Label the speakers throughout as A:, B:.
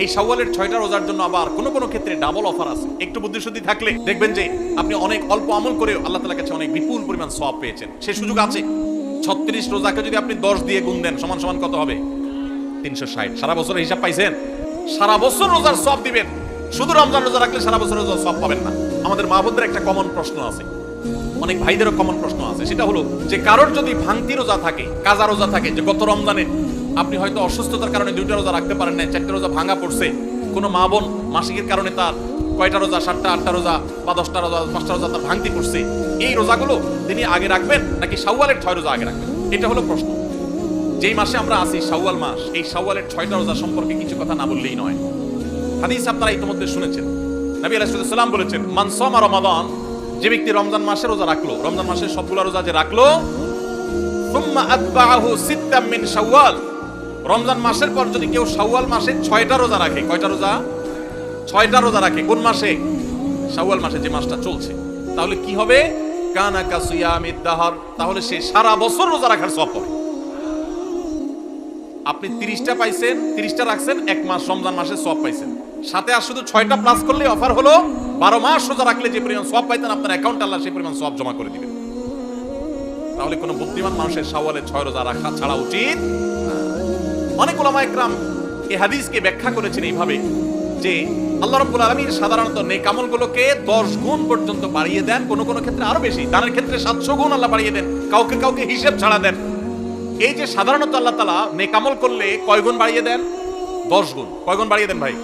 A: এই শাওয়ালের 6টা রোজার জন্য আবার কোনো কোনো ক্ষেত্রে ডাবল অফার আছে। একটু বুদ্ধিশুদ্ধি থাকলে দেখবেন যে আপনি অনেক অল্প আমল করেও আল্লাহ তাআলার কাছে অনেক বিপুল পরিমাণ সওয়াব পেয়েছেন। সে সুযোগ আছে। 36 রোজাকে যদি আপনি 10 দিয়ে গুণ দেন সমান সমান কত হবে? 360। সারা বছরের হিসাব পাইছেন? সারা বছর রোজার সওয়াব দিবেন। শুধু রমজান রোজা রাখলে সারা বছর রোজার সওয়াব পাবেন না। আমাদের মা বোনদের একটা কমন প্রশ্ন আছে, অনেক ভাইদেরও কমন প্রশ্ন আছে, সেটা হলো যে কারোর যদি ভাঙতি রোজা থাকে, কাজা রোজা থাকে, যে গত রমজানে আপনি হয়তো অসুস্থতার কারণে 2টা রোজা রাখতে পারেন না, 4টা রোজা ভাঙা পড়ছে, কোনো মা বোন মাসিকের কারণে তার কয়টা রোজা, 7টা 8টা রোজা বা 10টা রোজা 5টা রোজা তার ভাঙতি পড়ছে, এই রোজাগুলো তিনি আগে রাখবেন নাকি শাওয়ালের 6 রোজা আগে রাখবেন? এটা হলো প্রশ্ন। যেই মাসে আমরা আছি শাওয়াল মাস, এই শাওয়ালের 6টা রোজা সম্পর্কে কিছু কথা না বললেই নয়। হাদিস আপনারা ইতিমধ্যে শুনেছেন। নবী আলাইহিস সালাম বলেছেন, মান সামা রমাদান, যে ব্যক্তি রমজান মাসে রোজা রাখলো, রমজান মাসের সবগুলো রোজা যে রাখলো, সুম্মা আতবাহু সিত্তাম মিন শাওয়াল, রমজান মাসের পর যদি কেউ শাওয়াল মাসে 6টা রোজা রাখে, কয়টা রোজা? 6টা রোজা রাখে। কোন মাসে? শাওয়াল মাসে, যে মাসটা চলছে। তাহলে কি হবে? কানা কাসিয়ামিদ দাহর, তাহলে সে সারা বছর রোজা রাখার সওয়াব পাবে। আপনি 30টা পাইছেন, 30টা রাখছেন, এক মাস রমজান মাসে সওয়াব পাইছেন। সাথে আর শুধু 6টা প্লাস করলে অফার হলো 12 মাস রোজা রাখলে যে পরিমাণ সওয়াব পাইতেন আপনার অ্যাকাউন্টে আল্লাহ সেই পরিমাণ সওয়াব জমা করে দিবেন। তাহলে কোনো বুদ্ধিমান মানুষের শাওয়ালে 6 রোজা রাখা ছাড়া উচিত। অনেক উলামা ইকরাম এই হাদিসকে ব্যাখ্যা করেছেন এইভাবে যে আল্লাহ রাব্বুল আলামিন সাধারণত নেক আমলগুলোকে 10 গুণ পর্যন্ত বাড়িয়ে দেন, কোনো কোনো ক্ষেত্রে আরো বেশি, দানের ক্ষেত্রে 700 গুণ আল্লাহ বাড়িয়ে দেন, কাউকে কাউকে হিসাব ছাড়া দেন। এই যে সাধারণত আল্লাহ তাআলা নেক আমল করলে কয় গুণ বাড়িয়ে দেন? 10 গুণ। কয় গুণ বাড়িয়ে দেন ভাই?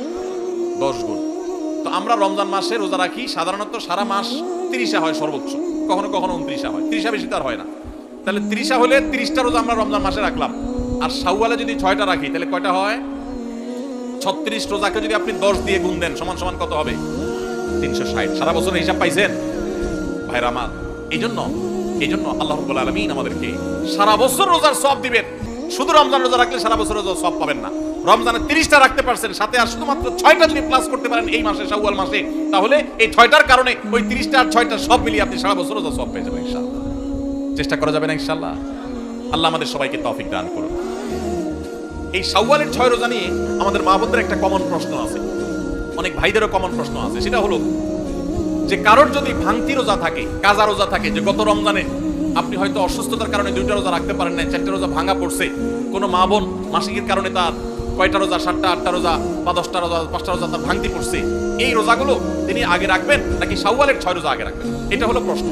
A: 10 গুণ। তো আমরা রমজান মাসে রোজা রাখি, সাধারণত সারা মাস 30 হয় সর্বোচ্চ, কখনো কখনো 29 হয়, 30 বেশি তো আর হয় না। তাহলে 30 হলে 30টা রোজা আমরা রমজান মাসে রাখলাম, আর শাওয়ালে যদি 6টা রাখি তাহলে কয়টা হয়? 36 রোজাকে যদি আপনি 10 দিয়ে গুণ দেন সমান সমান কত হবে? 360। সারা বছরের হিসাব পাইছেন ভাইরা আমার? এই জন্য আল্লাহ রাব্বুল আলামিন আমাদেরকে সারা বছর রোজার সওয়াব দিবেন। শুধু রমজান রোজা রাখলে সারা বছর রোজার সওয়াব পাবেন না। রমজানে 30টা রাখতে পারছেন, সাথে আর শুধুমাত্র 6টা যদি প্লাস করতে পারেন এই মাসে, শাওয়াল মাসে, তাহলে এই 6টার কারণে ওই 30টা আর 6টা সব মিলিয়ে আপনি সারা বছর রোজার সওয়াব পেয়ে যাবেন ইনশাআল্লাহ। চেষ্টা করা যাবে না ইনশাআল্লাহ? আল্লাহ আমাদের সবাইকে তৌফিক দান করুন। এই শাওয়ালের 6 রোজা নিয়ে আমাদের মা বোনদের একটা কমন প্রশ্ন আছে, অনেক ভাইদেরও কমন প্রশ্ন আছে, সেটা হলো যে কারোর যদি ভাঙতি রোজা থাকে, কাজা রোজা থাকে, যে গত রমজানে আপনি হয়তো অসুস্থতার কারণে 2টা রোজা রাখতে পারেন না, 4টা রোজা ভাঙা পড়ছে, কোনো মা বোন মাসিকের কারণে তার কয়টা রোজা, 7টা 8টা রোজা বা 10টা রোজা 5টা রোজা তার ভাঙতি পড়ছে, এই রোজাগুলো তিনি আগে রাখবেন নাকি শাওয়ালের 6 রোজা আগে রাখবেন? এটা হলো প্রশ্ন।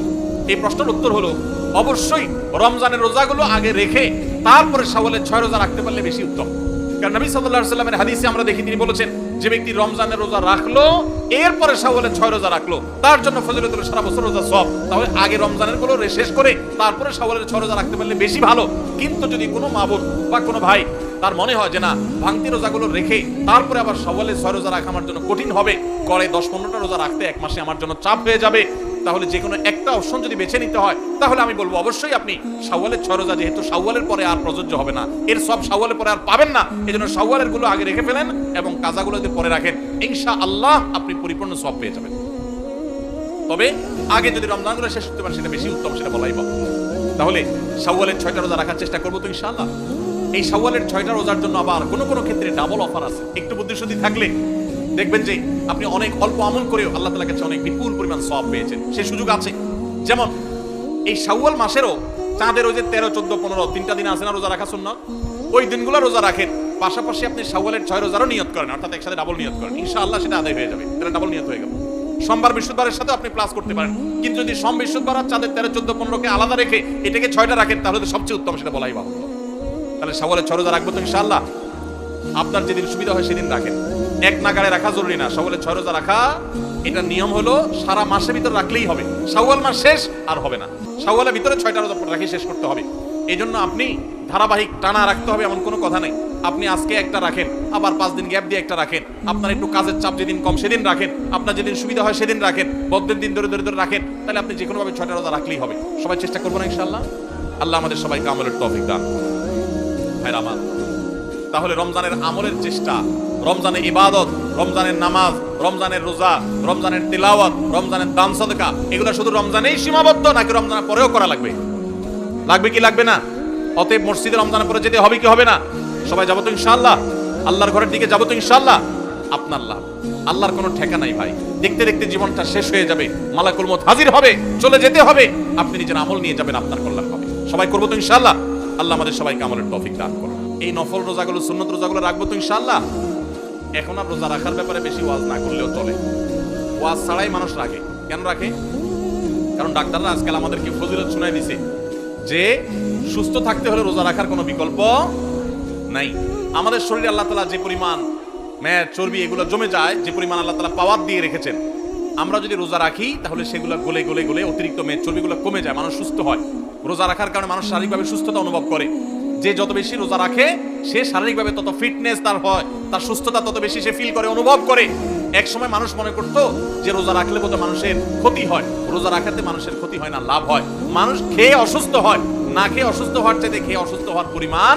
A: এই প্রশ্নের উত্তর হলো অবশ্যই রমজানের রোজাগুলো আগে রেখে তারপরে শাওয়ালের 6 রোজা রাখতে পারলে বেশি উত্তম। কারণ নবী সাল্লাল্লাহু আলাইহি ওয়াসাল্লামের হাদিসে আমরা দেখি তিনি বলেছেন, যে ব্যক্তি রমজানের রোজা রাখলো এরপরে শাওয়ালের 6 রোজা রাখলো তার জন্য ফজিলত হলো সারা বছর রোজা সওয়াব। তাহলে আগে রমজানের গুলো শেষ করে তারপরে শাওয়ালের 6 রোজা রাখতে পারলে বেশি ভালো। কিন্তু যদি কোনো মা বোন বা কোনো ভাই তার মনে হয় যে না, ভাঙতি রোজাগুলো রেখে তারপরে আবার শাওয়ালের 6 রোজা রাখা আমার জন্য কঠিন হবে, করে 10-15টা রোজা রাখতে এক মাসে আমার জন্য চাপ হয়ে যাবে, তাহলে যে কোনো একটা অপশন যদি বেছে নিতে হয় তাহলে আমি বলবো অবশ্যই আপনি শাওয়ালের 6 রোজা, যেহেতু শাওয়ালের পরে আর প্রযোজ্য হবে না, এর সব শাওয়ালের পরে আর পাবেন না, এজন্য শাওয়ালের গুলো আগে রেখে ফেলেন এবং কাজাগুলো যদি পরে রাখেন ইনশাআল্লাহ আপনি পরিপূর্ণ সওয়াব পেয়ে যাবেন। তবে আগে যদি রমজানগুলো শেষ করতে পারেন সেটা বেশি উত্তম, সেটা বলাই ভালো। তাহলে শাওয়ালের 6টা রোজা রাখার চেষ্টা করবো তো ইনশাআল্লাহ। এই শাওয়ালের 6টা রোজার জন্য আবার কোনো কোনো ক্ষেত্রে ডাবল অফার আছে। একটু বুদ্ধিশুদ্ধি থাকলে দেখবেন যে আপনি অনেক অল্প আমল করেও আল্লাহ তাআলার কাছে অনেক বিপুল পরিমাণ সওয়াব পেয়েছেন। সে সুযোগ আছে। যেমন এই শাওয়াল মাসেরও চাঁদের ওই যে 13, 14, 15 3টা দিন আছে না রোজা রাখা সুন্নাত, ওই দিনগুলো রোজা রাখেন, পাশাপাশি আপনি শাওয়ালের 6 রোজারও নিয়ত করেন, অর্থাৎ একসাথে ডাবল নিয়ত করেন, ইনশাআল্লাহ সেটা আদায় হয়ে যাবে। এটা ডাবল নিয়ত হয়ে গেল। সোমবার বৃহস্পতিবারের সাথে আপনি প্লাস করতে পারেন, কিন্তু যদি সোম বৃহস্পতিবার আর চাঁদের 13, 14, 15কে আলাদা রেখে এটাকে 6টা রাখেন তাহলে তো সবচেয়ে উত্তম, সেটা বলাই ভালো। তাহলে শাওয়ালের 6 রোজা রাখবো তো ইনশাআল্লাহ। আপনার যেদিন সুবিধা হয় সেদিন রাখেন, এক নাগাড়ে রাখা জরুরি না। শাওয়ালের 6 রোজা রাখা এটা নিয়ম হলো সারা মাসের ভিতর রাখলেই হবে, শাওয়াল মাস শেষ আর হবে না, শাওয়ালের ভিতরে 6টা রোজা রাখি শেষ করতে হবে। এই জন্য আপনি ধারাবাহিক টানা রাখতে হবে এমন কোনো কথা নেই। আপনি আজকে একটা রাখেন, আবার 5 দিন গ্যাপ দিয়ে একটা রাখেন, আপনার একটু কাজের চাপ যেদিন কম সেদিন রাখেন, আপনার যেদিন সুবিধা হয় সেদিন রাখেন, বড়দিন দিন ধরে ধরে ধরে রাখেন, তাহলে আপনি যে কোনোভাবে 6টা রোজা রাখলেই হবে। সবাই চেষ্টা করবো না ইনশাআল্লাহ? আল্লাহ আমাদের সবাইকে আমলের তৌফিক দান করুন ভাইরা আমার। তাহলে রমজানের আমলের চেষ্টা, রমজানের ইবাদত, রমজানের নামাজ, রমজানের রোজা, রমজানের তিলাওয়াত, রমজানের দান সাদকা, এগুলো শুধু রমজানেই সীমাবদ্ধ নাকি রমজানের পরেও করা লাগবে? লাগবে কি লাগবে না? অতএব মসজিদে রমজানের পরে যেতে হবে কি হবে না? সবাই যাবো তো ইনশাআল্লাহ? আল্লাহর ঘরের দিকে যাবো তো ইনশাআল্লাহ? আপনার লাভ। আল্লাহর কোনো ঠেকা নাই ভাই। দেখতে দেখতে জীবনটা শেষ হয়ে যাবে, মালাকুল মউত হাজির হবে, চলে যেতে হবে, আপনি নিজের আমল নিয়ে যাবেন, আপনার কল্যাণ হবে। সবাই করবো তো ইনশাআল্লাহ? আল্লাহ আমাদের সবাইকে আমলের তৌফিক দান করুন। এই নফল রোজাগুলো, সুন্নত রোজাগুলো রাখবো তো ইনশাআল্লাহ। এখন আর রোজা রাখার ব্যাপারে বেশি ওয়াজ না করলেও চলে। ওয়াজ ছাড়াই মানুষ রাখে। কেন রাখে? কারণ ডাক্তাররা আজকাল আমাদেরকে ফজিলত শোনায় দিছে যে সুস্থ থাকতে হলে রোজা রাখার কোনো বিকল্প নাই। আমাদের শরীরে আল্লাহ তাআলা যে পরিমাণ মেদ, চর্বি এগুলো জমে যায়, যে পরিমাণ আল্লাহ তাআলা পাওয়ার দিয়ে রেখেছেন, আমরা যদি রোজা রাখি তাহলে সেগুলো গলে গলে গলে অতিরিক্ত মেদ, চর্বিগুলো কমে যায়, মানুষ সুস্থ হয়। রোজা রাখার কারণে মানুষ শারীরিকভাবে সুস্থতা অনুভব করে। যে যত বেশি রোজা রাখে সে শারীরিকভাবে তত ফিটনেস তার হয়, তার সুস্থতা তত বেশি সে ফিল করে, অনুভব করে। এক সময় মানুষ মনে করতো যে রোজা রাখলে বোধহয় মানুষের ক্ষতি হয়। রোজা রাখাতে মানুষের ক্ষতি হয় না, লাভ হয়। মানুষ খেয়ে অসুস্থ হয়, না খেয়ে অসুস্থ হওয়ার চাইতে খেয়ে অসুস্থ হওয়ার পরিমাণ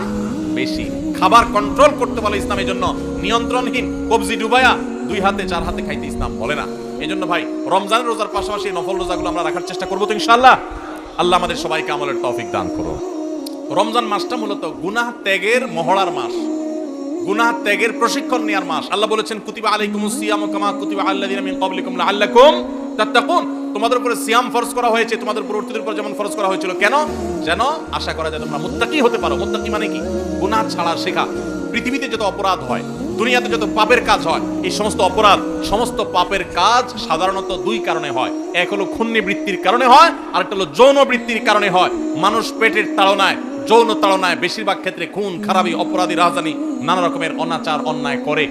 A: বেশি। খাবার কন্ট্রোল করতে বলে ইসলামের জন্য, নিয়ন্ত্রণহীন কবজি ডুবায়া 2 হাতে 4 হাতে খাইতে ইসলাম বলে না। এই জন্য ভাই রমজানের রোজার পাশাপাশি নফল রোজাগুলো আমরা রাখার চেষ্টা করবো তো ইনশাআল্লাহ। আল্লাহ আমাদের সবাইকে আমলের তৌফিক দান করুন। রমজান মাসটা মূলত গুনাহ ত্যাগের মহড়ার মাস, গুনাহ ত্যাগের প্রশিক্ষণ নেওয়ার মাস। আল্লাহ বলেছেন কুতিবা আলাইকুমুস সিয়ামু কামা কুতিবা আলাল্লাযিনা মিন ক্বাবলিকুম লাআল্লাকুম তাত্তাকুন। তোমাদের উপরে সিয়াম ফরজ করা হয়েছে তোমাদের পূর্ববর্তীদের উপর যেমন ফরজ করা হয়েছিল। কেন? যেন আশা করা যায় তোমরা মুত্তাকি হতে পারো। মুত্তাকি মানে কি? গুনাহ ছাড়া শেখা। পৃথিবীতে যত অপরাধ হয়, দুনিয়াতে যত পাপের কাজ হয়, এই সমস্ত অপরাধ, সমস্ত পাপের কাজ সাধারণত 2 কারণে হয়। এক হলো খুন্নি বৃত্তির কারণে হয়, আরেকটা হলো যৌন বৃত্তির কারণে হয়। মানুষ পেটের তাড়নায়, যৌন তাড়নায় বেশিরভাগ ক্ষেত্রে খুন খারাপি, অপরাধী, রাজধানী, নানা রকমের অনাচার অন্যায় করে।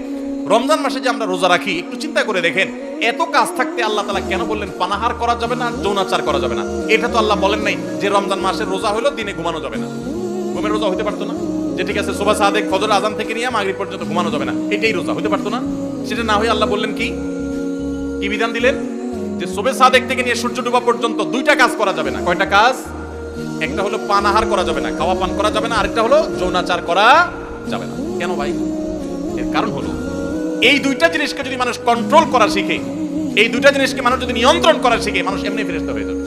A: রমজান মাসে যে আমরা রোজা রাখি, একটু চিন্তা করে দেখেন, এত কাজ থাকতে আল্লাহ তাআলা কেন বললেন পানাহার করা যাবে না, যৌনাচার করা যাবে না? এটা তো আল্লাহ বলেন নাই যে রমজান মাসের রোজা হলো দিনে ঘুমানো যাবে না। ঘুমের রোজা হতে পারতো না? যে ঠিক আছে সুবহ সাদেক ফজর আজান থেকে নিয়ে মাগরিব পর্যন্ত ঘুমানো যাবে না, এটাই রোজা হতে পারতো না? সেটা না হয়ে আল্লাহ বললেন কি কি বিধান দিলেন? যে সুবহ সাদেক থেকে নিয়ে সূর্য ডোবা পর্যন্ত 2টা কাজ করা যাবে না। কয়টা কাজ? একটা হলো পানাহার করা যাবে না, খাওয়া পান করা যাবে না, আরেকটা হলো যৌনাচার করা যাবে না। কেন ভাই? এর কারণ হলো এই 2টা জিনিসকে যদি মানুষ কন্ট্রোল করা শিখে, এই 2টা জিনিসকে মানুষ যদি নিয়ন্ত্রণ করা শিখে, মানুষ এমনি ফেরেশতা হয়ে যাবে।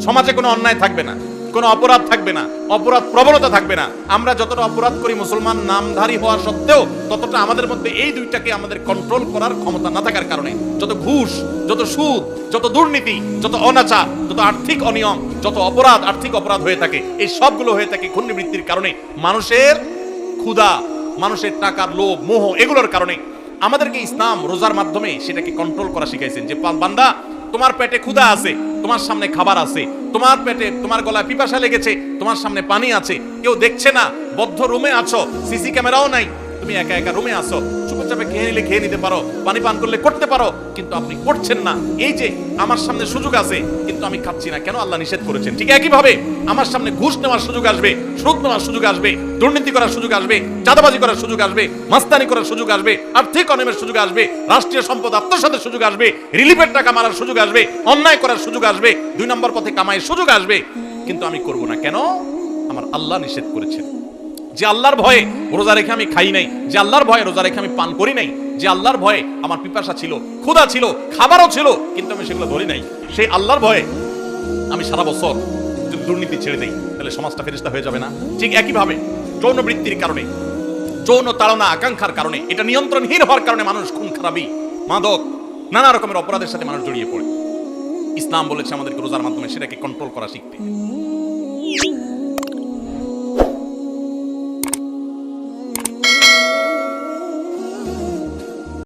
A: সমাজে কোনো অন্যায় থাকবে না, কোনো অপরাধ থাকবে না, অপরাধ প্রবণতা থাকবে না। আমরা যতটা অপরাধ করি মুসলমান নামধারী হওয়া সত্ত্বেও, ততটা আমাদের মধ্যে এই 2টাকে আমাদের কন্ট্রোল করার ক্ষমতা না থাকার কারণে যত ঘুষ, যত সুদ, যত দুর্নীতি, যত অনাচার, যত আর্থিক অনিয়ম, যত অপরাধ, আর্থিক অপরাধ হয়ে থাকে, এই সবগুলো হয়ে থাকে ঘূর্ণিবৃত্তির কারণে, মানুষের ক্ষুধা, মানুষের টাকার লোভ, মোহ, এগুলোর কারণে। আমাদেরকে ইসলাম রোজার মাধ্যমে সেটাকে কন্ট্রোল করা শিখাইছেন যে বান্দা, তোমার পেটে ক্ষুধা আছে, তোমার সামনে খাবার আছে, তোমার পেটে, তোমার গলায় পিপাসা লেগেছে, তোমার সামনে পানি আছে, কেউ দেখছে না, বদ্ধ রুমে আছো, সিসি ক্যামেরাও নাই, তুমি একা একা রুমে আসো, চুপচাপে খেয়ে নিলে খেয়ে নিতে পারো, পানি পান করলে করতে পারো, কিন্তু আপনি করছেন না। এই যে আমার সামনে সুযোগ আছে কিন্তু আমি খাচ্ছি না, কেন? আল্লাহ নিষেধ করেছেন। ঠিক একইভাবে আমার সামনে ঘুষ নেওয়ার সুযোগ আসবে, সুদ নেওয়ার সুযোগ আসবে, দুর্নীতি করার সুযোগ আসবে, চাঁদাবাজি করার সুযোগ আসবে, মাস্তানি করার সুযোগ আসবে, আর্থিক অনিয়মের সুযোগ আসবে, রাষ্ট্রীয় সম্পদ আত্মসাতের সুযোগ আসবে, রিলিফের টাকা মারার সুযোগ আসবে, অন্যায় করার সুযোগ আসবে, 2 নম্বর পথে কামাইয়ের সুযোগ আসবে, কিন্তু আমি করব না। কেন? আমার আল্লাহ নিষেধ করেছেন। যে আল্লাহর ভয়ে রোজা রেখে আমি খাই নাই, যে আল্লাহর ভয়ে রোজা রেখে আমি পান করি নাই, যে আল্লাহর ভয়ে আমার পিপাসা ছিল, ক্ষুধা ছিল, খাবারও ছিল, কিন্তু আমি সেগুলো ধরি নাই, সেই আল্লাহর ভয়ে আমি সারা বছর যদি দুর্নীতি ছেড়ে দেই, তাহলে সমাজটা ফেরেশতা হয়ে যাবে না? ঠিক একইভাবে যৌন বৃত্তির কারণে, যৌন তাড়না আকাঙ্ক্ষার কারণে, এটা নিয়ন্ত্রণহীন হওয়ার কারণে মানুষ খুন খারাপি, মাদক, নানা রকমের অপরাধের সাথে মানুষ জড়িয়ে পড়ে। ইসলাম বলেছে আমাদেরকে রোজার মাধ্যমে সেটাকে কন্ট্রোল করা শিখতে।